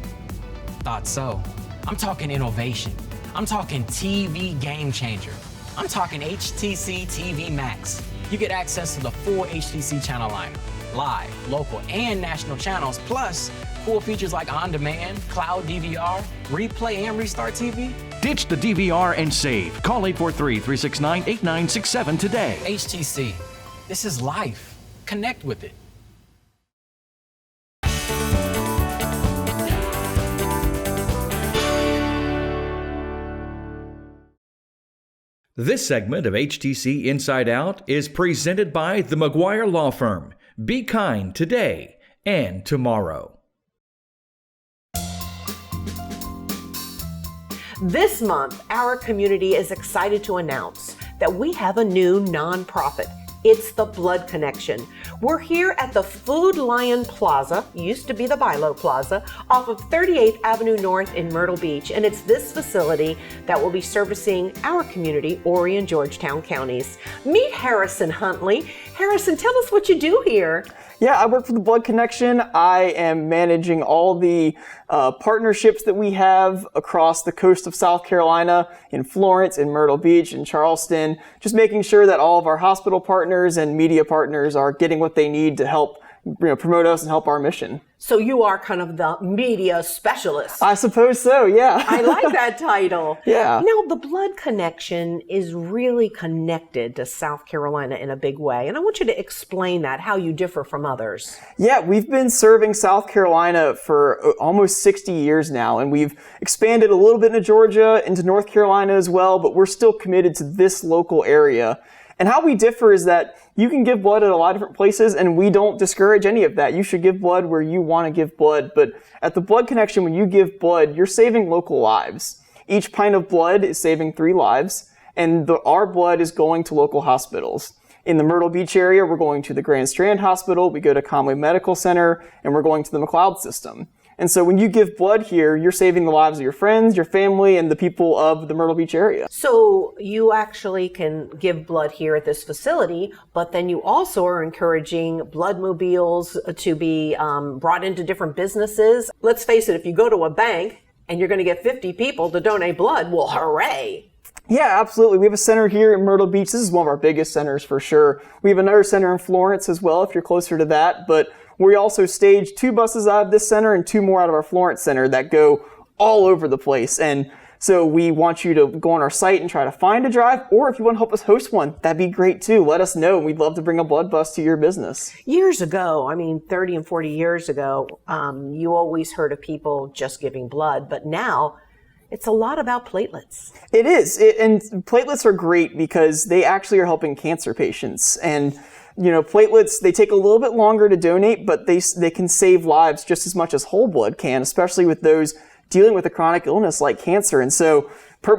Thought so. I'm talking innovation. I'm talking TV game changer. I'm talking HTC TV Max. You get access to the full HTC channel lineup, live, local, and national channels, plus cool features like on-demand, cloud DVR, replay and restart TV. Ditch the DVR and save. Call 843-369-8967 today. HTC, this is life. Connect with it. This segment of HTC Inside Out is presented by the McGuire Law Firm. Be kind today and tomorrow. This month, our community is excited to announce that we have a new nonprofit. It's the Blood Connection. We're here at the Food Lion Plaza, used to be the Bilo Plaza, off of 38th Avenue North in Myrtle Beach. And it's this facility that will be servicing our community, Horry and Georgetown Counties. Meet Harrison Huntley. Harrison, tell us what you do here. Yeah, I work for the Blood Connection. I am managing all the partnerships that we have across the coast of South Carolina, in Florence, in Myrtle Beach, in Charleston, just making sure that all of our hospital partners and media partners are getting what they need to help promote us and help our mission. So you are kind of the media specialist. I suppose so, yeah. I like that title. Yeah. Now, the Blood Connection is really connected to South Carolina in a big way. And I want you to explain that, how you differ from others. Yeah, we've been serving South Carolina for almost 60 years now, and we've expanded a little bit into Georgia, into North Carolina as well, but we're still committed to this local area. And how we differ is that you can give blood at a lot of different places, and we don't discourage any of that. You should give blood where you want to give blood, but at the Blood Connection, when you give blood, you're saving local lives. Each pint of blood is saving 3 lives, and our blood is going to local hospitals. In the Myrtle Beach area, we're going to the Grand Strand Hospital, we go to Conway Medical Center, and we're going to the McLeod system. And so when you give blood here, you're saving the lives of your friends, your family, and the people of the Myrtle Beach area. So you actually can give blood here at this facility, but then you also are encouraging blood mobiles to be brought into different businesses. Let's face it, if you go to a bank and you're going to get 50 people to donate blood, well, hooray. Yeah, absolutely. We have a center here in Myrtle Beach. This is one of our biggest centers for sure. We have another center in Florence as well, if you're closer to that, but we also stage 2 buses out of this center and 2 more out of our Florence center that go all over the place. And so we want you to go on our site and try to find a drive, or if you want to help us host one, that'd be great too. Let us know. We'd love to bring a blood bus to your business. Years ago, 30 and 40 years ago, you always heard of people just giving blood, but now it's a lot about platelets. It is. And platelets are great because they actually are helping cancer patients. And, platelets, they take a little bit longer to donate, but they can save lives just as much as whole blood can, especially with those dealing with a chronic illness like cancer. And so,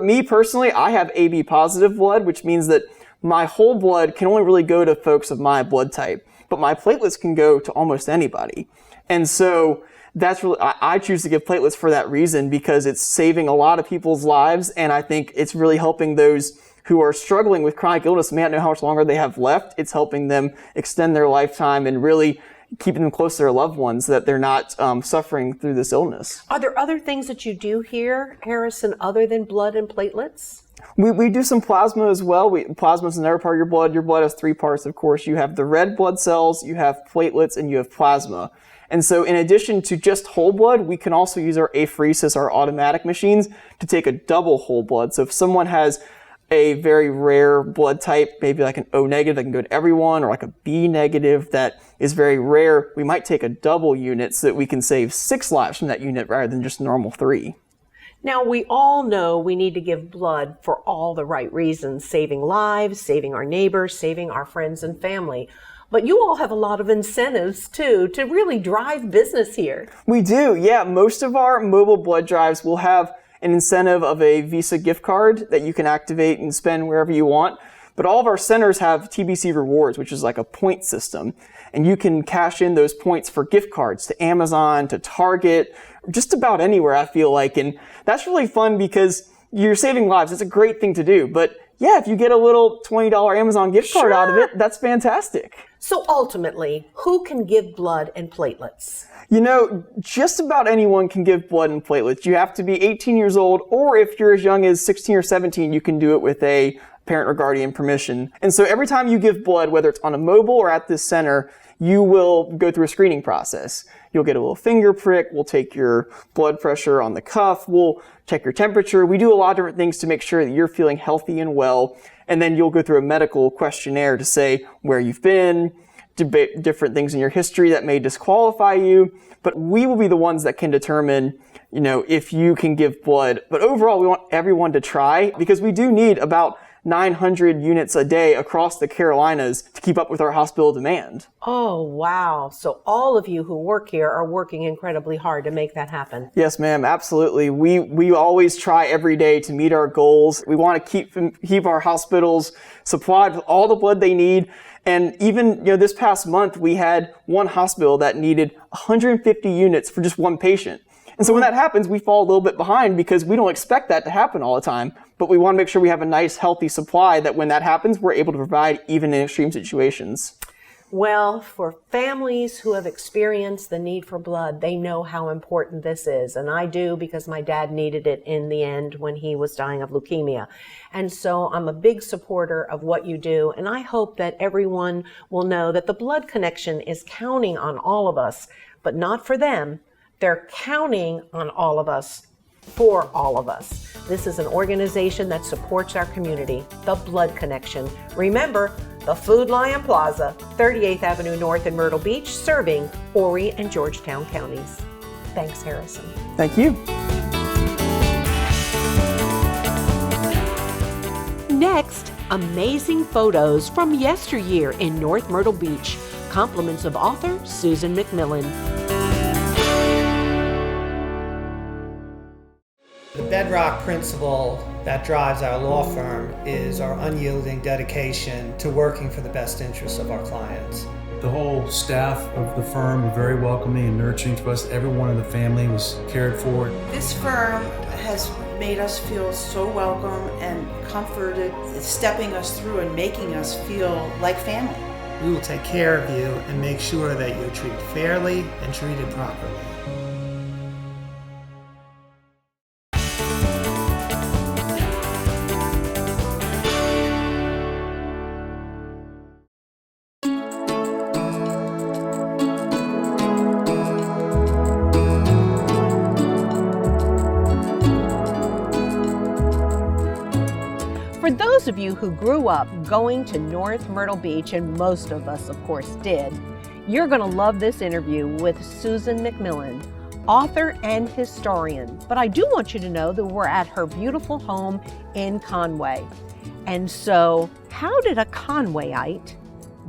me personally, I have AB positive blood, which means that my whole blood can only really go to folks of my blood type, but my platelets can go to almost anybody. And so that's really, I choose to give platelets for that reason, because it's saving a lot of people's lives, and I think it's really helping those who are struggling with chronic illness, may not know how much longer they have left. It's helping them extend their lifetime and really keeping them close to their loved ones, that they're not suffering through this illness. Are there other things that you do here, Harrison, other than blood and platelets? We do some plasma as well. Plasma is another part of your blood. Your blood has 3 parts, of course. You have the red blood cells, you have platelets, and you have plasma. And so in addition to just whole blood, we can also use our apheresis, our automatic machines, to take a double whole blood. So if someone has a very rare blood type, maybe like an O negative that can go to everyone, or like a B negative that is very rare, we might take a double unit so that we can save 6 lives from that unit rather than just normal 3. Now, we all know we need to give blood for all the right reasons, saving lives, saving our neighbors, saving our friends and family. But you all have a lot of incentives, too, to really drive business here. We do, yeah. Most of our mobile blood drives will have an incentive of a Visa gift card that you can activate and spend wherever you want. But all of our centers have TBC rewards, which is like a point system. And you can cash in those points for gift cards to Amazon, to Target, just about anywhere, I feel like. And that's really fun because you're saving lives. It's a great thing to do. But yeah, if you get a little $20 Amazon gift card out of it, that's fantastic. So ultimately, who can give blood and platelets? Just about anyone can give blood and platelets. You have to be 18 years old, or if you're as young as 16 or 17, you can do it with a parent or guardian permission. And so every time you give blood, whether it's on a mobile or at this center, you will go through a screening process. You'll get a little finger prick. We'll take your blood pressure on the cuff. We'll check your temperature. We do a lot of different things to make sure that you're feeling healthy and well. And then you'll go through a medical questionnaire to say where you've been, different things in your history that may disqualify you. But we will be the ones that can determine, if you can give blood. But overall, we want everyone to try, because we do need about 900 units a day across the Carolinas to keep up with our hospital demand. Oh, wow. So all of you who work here are working incredibly hard to make that happen. Yes, ma'am. Absolutely. We always try every day to meet our goals. We want to keep our hospitals supplied with all the blood they need. And even, this past month, we had one hospital that needed 150 units for just one patient. And so when that happens, we fall a little bit behind because we don't expect that to happen all the time. But we want to make sure we have a nice, healthy supply that when that happens, we're able to provide even in extreme situations. Well, for families who have experienced the need for blood, they know how important this is. And I do, because my dad needed it in the end when he was dying of leukemia. And so I'm a big supporter of what you do. And I hope that everyone will know that the blood connection is counting on all of us, but not for them. They're counting on all of us for all of us. This is an organization that supports our community, the Blood Connection. Remember, the Food Lion Plaza, 38th Avenue North in Myrtle Beach, serving Horry and Georgetown counties. Thanks, Harrison. Thank you. Next, amazing photos from yesteryear in North Myrtle Beach. Compliments of author Susan McMillan. The bedrock principle that drives our law firm is our unyielding dedication to working for the best interests of our clients. The whole staff of the firm were very welcoming and nurturing to us. Everyone in the family was cared for. This firm has made us feel so welcome and comforted, stepping us through and making us feel like family. We will take care of you and make sure that you're treated fairly and treated properly. For those of you who grew up going to North Myrtle Beach, and most of us, of course, did, you're going to love this interview with Susan McMillan, author and historian. But I do want you to know that we're at her beautiful home in Conway. And so, how did a Conwayite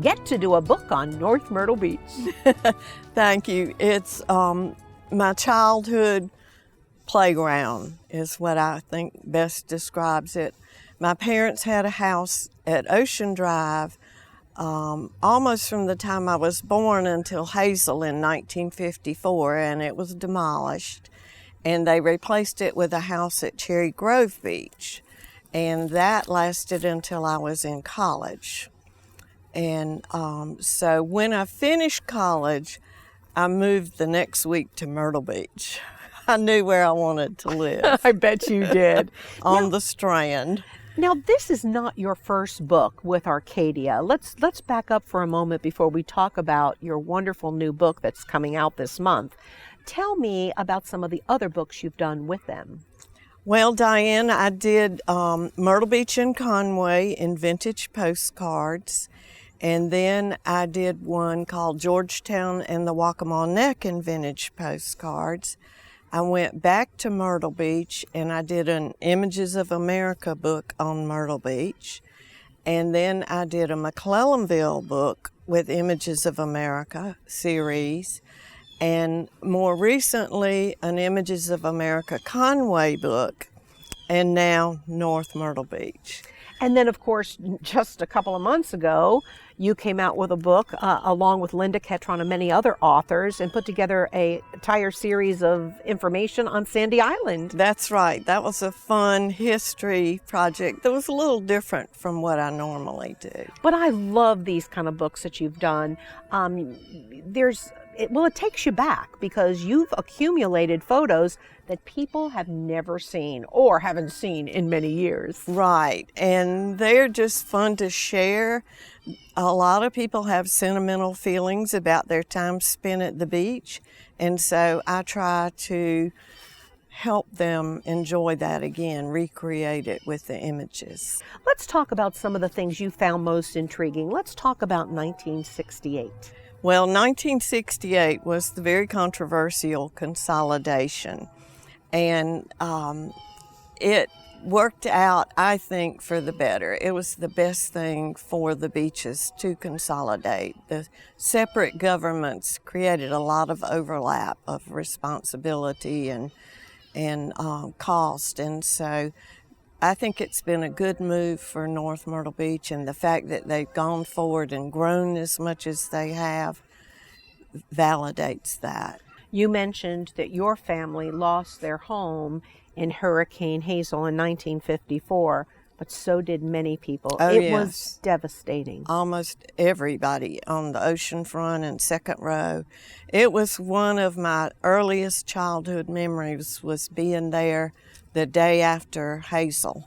get to do a book on North Myrtle Beach? Thank you. It's my childhood playground is what I think best describes it. My parents had a house at Ocean Drive almost from the time I was born until Hazel in 1954, and it was demolished. And they replaced it with a house at Cherry Grove Beach, and that lasted until I was in college. And so when I finished college, I moved the next week to Myrtle Beach. I knew where I wanted to live. I bet you did. On the Strand. Now, this is not your first book with Arcadia. Let's back up for a moment before we talk about your wonderful new book that's coming out this month. Tell me about some of the other books you've done with them. Well, Diane, I did Myrtle Beach and Conway in vintage postcards. And then I did one called Georgetown and the Waccamaw Neck in vintage postcards. I went back to Myrtle Beach and I did an Images of America book on Myrtle Beach. And then I did a McClellanville book with Images of America series. And more recently, an Images of America Conway book. And now North Myrtle Beach. And then, of course, just a couple of months ago, you came out with a book along with Linda Ketron and many other authors and put together an entire series of information on Sandy Island. That's right. That was a fun history project that was a little different from what I normally do. But I love these kind of books that you've done. It takes you back because you've accumulated photos that people have never seen or haven't seen in many years. Right, and they're just fun to share. A lot of people have sentimental feelings about their time spent at the beach, and so I try to help them enjoy that again, recreate it with the images. Let's talk about some of the things you found most intriguing. Let's talk about 1968. Well, 1968 was the very controversial consolidation, and it worked out, I think, for the better. It was the best thing for the beaches to consolidate. The separate governments created a lot of overlap of responsibility and cost, and so I think it's been a good move for North Myrtle Beach, and the fact that they've gone forward and grown as much as they have validates that. You mentioned that your family lost their home in Hurricane Hazel in 1954, but so did many people. It was devastating. Almost everybody on the ocean front and second row. It was one of my earliest childhood memories, was being there the day after Hazel.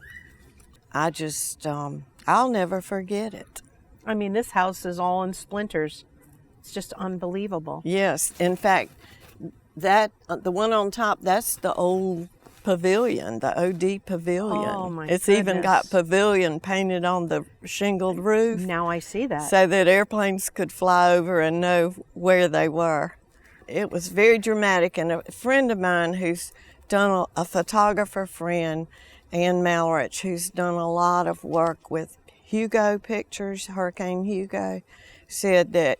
I just, I'll never forget it. I mean, this house is all in splinters. It's just unbelievable. Yes, in fact, the one on top, that's the old pavilion, the OD pavilion. Oh my It's goodness. even got pavilion painted on the shingled roof. Now I see that. So that airplanes could fly over and know where they were. It was very dramatic, and a friend of mine who's done a photographer friend, Ann Malrich, who's done a lot of work with Hugo pictures, Hurricane Hugo, said that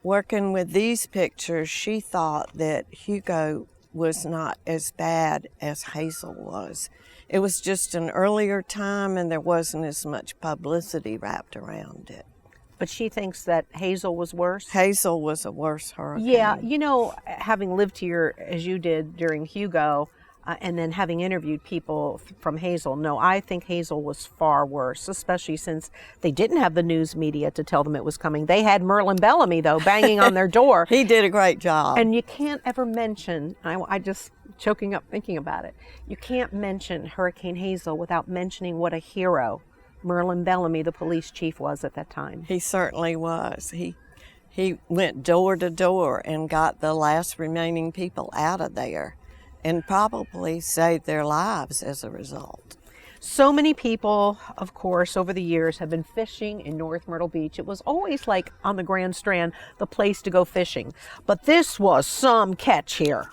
working with these pictures, she thought that Hugo was not as bad as Hazel was. It was just an earlier time and there wasn't as much publicity wrapped around it. But she thinks that Hazel was worse? Hazel was a worse hurricane. Yeah, you know, having lived here as you did during Hugo, and then having interviewed people from Hazel, no, I think Hazel was far worse, especially since they didn't have the news media to tell them it was coming. They had Merlin Bellamy, though, banging on their door. He did a great job. And you can't ever mention, I just choking up thinking about it, you can't mention Hurricane Hazel without mentioning what a hero Merlin Bellamy, the police chief, was at that time. He certainly was. He went door to door and got the last remaining people out of there, and probably saved their lives as a result. So many people, of course, over the years have been fishing in North Myrtle Beach. It was always like on the Grand Strand, the place to go fishing. But this was some catch here.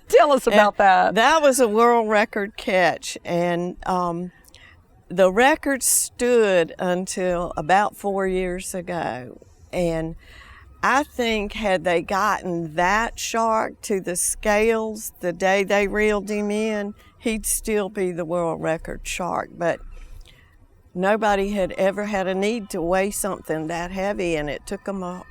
Tell us about that. That was a world record catch. And the record stood until about 4 years ago. And I think had they gotten that shark to the scales the day they reeled him in, he'd still be the world record shark. But nobody had ever had a need to weigh something that heavy, and it took them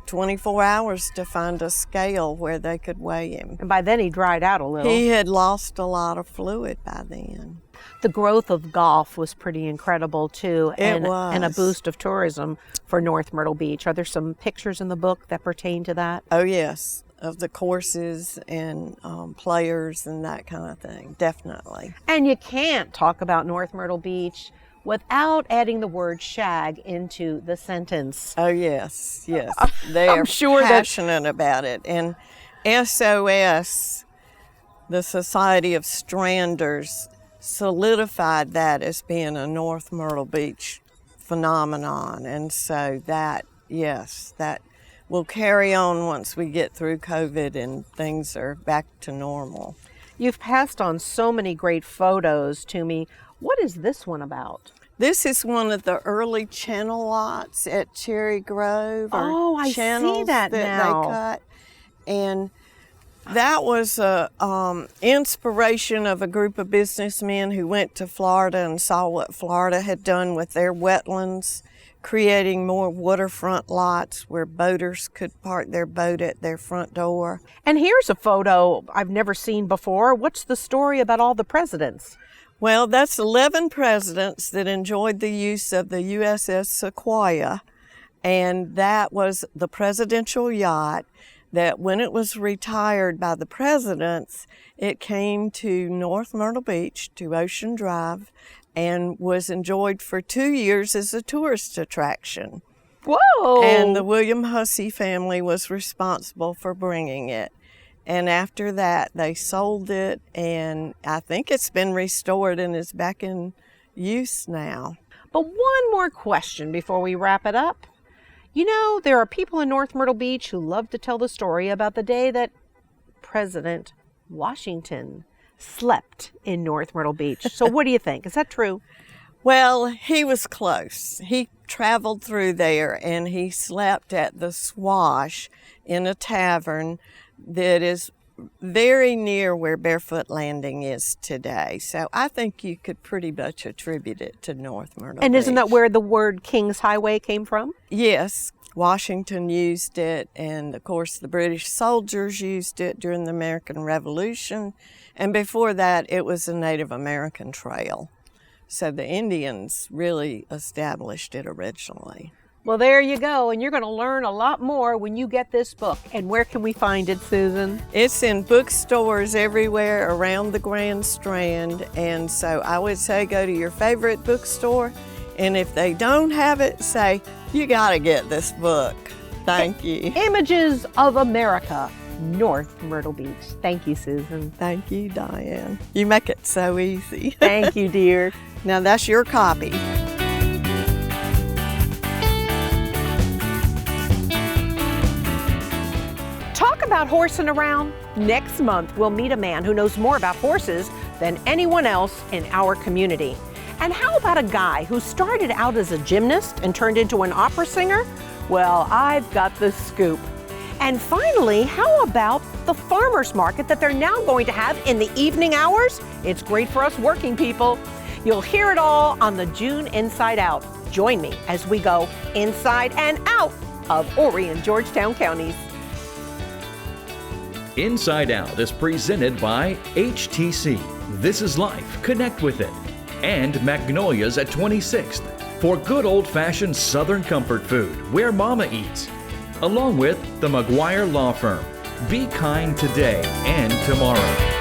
24 hours to find a scale where they could weigh him. And by then he dried out a little. He had lost a lot of fluid by then. The growth of golf was pretty incredible too, It was. And a boost of tourism for North Myrtle Beach. Are there some pictures in the book that pertain to that? Oh yes, of the courses and players and that kind of thing, definitely. And you can't talk about North Myrtle Beach without adding the word shag into the sentence. Oh yes, yes. They're passionate about it. And SOS, the Society of Stranders, solidified that as being a North Myrtle Beach phenomenon. And so that, yes, that will carry on once we get through COVID and things are back to normal. You've passed on so many great photos to me. What is this one about? This is one of the early channel lots at Cherry Grove. Oh, I see that now. They cut. And that was a inspiration of a group of businessmen who went to Florida and saw what Florida had done with their wetlands, creating more waterfront lots where boaters could park their boat at their front door. And here's a photo I've never seen before. What's the story about all the presidents? Well, that's 11 presidents that enjoyed the use of the USS Sequoia, and that was the presidential yacht that when it was retired by the presidents, it came to North Myrtle Beach, to Ocean Drive, and was enjoyed for 2 years as a tourist attraction. Whoa! And the William Hussey family was responsible for bringing it. And after that, they sold it, and I think it's been restored and is back in use now. But one more question before we wrap it up. You know, there are people in North Myrtle Beach who love to tell the story about the day that President Washington slept in North Myrtle Beach. So what do you think? Is that true? Well, he was close. He traveled through there, and he slept at the Swash in a tavern that is very near where Barefoot Landing is today. So I think you could pretty much attribute it to North Myrtle Beach. And isn't that where the word King's Highway came from? Yes. Washington used it, and of course the British soldiers used it during the American Revolution. And before that, it was a Native American trail. So the Indians really established it originally. Well, there you go, and you're going to learn a lot more when you get this book. And where can we find it, Susan? It's in bookstores everywhere around the Grand Strand, and so I would say go to your favorite bookstore, and if they don't have it, say, you got to get this book. Thank you. Images of America, North Myrtle Beach. Thank you, Susan. Thank you, Diane. You make it so easy. Thank you, dear. Now that's your copy. Talk about horsing around? Next month, we'll meet a man who knows more about horses than anyone else in our community. And how about a guy who started out as a gymnast and turned into an opera singer? Well, I've got the scoop. And finally, how about the farmers market that they're now going to have in the evening hours? It's great for us working people. You'll hear it all on the June Inside Out. Join me as we go inside and out of Horry and Georgetown Counties. Inside Out is presented by HTC. This is Life. Connect with it. And Magnolia's at 26th for good old-fashioned Southern comfort food where Mama eats. Along with the McGuire Law Firm. Be kind today and tomorrow.